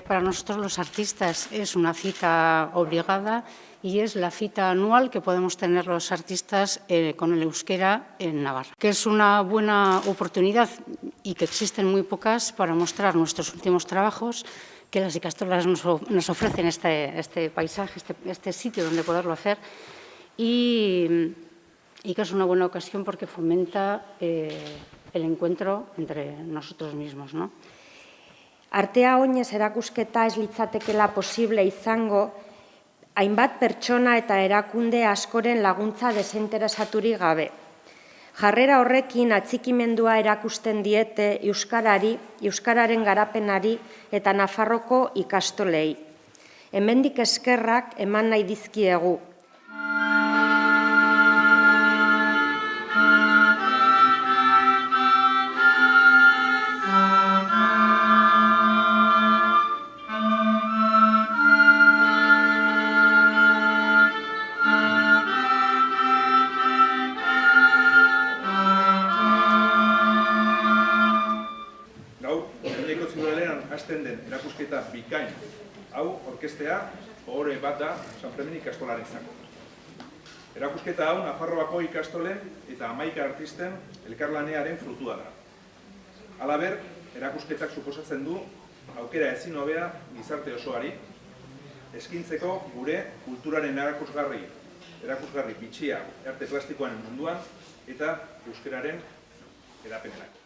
Para nosotros los artistas es una cita obligada y es la cita anual que podemos tener los artistas con el euskera en Navarra, que es una buena oportunidad y que existen muy pocas para mostrar nuestros últimos trabajos, que las ikastolas nos ofrecen este paisaje, este sitio donde poderlo hacer y que es una buena ocasión porque fomenta el encuentro entre nosotros mismos, ¿no? Artea oinez erakusketa ez litzatekeela posible izango, hainbat pertsona eta erakunde askoren laguntza desinteresaturik gabe. Jarrera horrekin atxikimendua erakusten diete euskarari, euskararen garapenari eta Nafarroko ikastolei. Hemendik eskerrak eman nahi dizkiegu. Hasten den erakusketa bikain hau orkestea ohore bat da Sanfermin ikastolarentzako. Erakusketa hau Nafarroako ikastolen eta 11 artisten elkarlanearen frutua da. Halaber, erakusketak suposatzen du aukera ezin hobea gizarte osoari eskintzeko gure kulturaren erakusgarri bitxia arte plastikoaren munduan eta euskararen hedapenerako.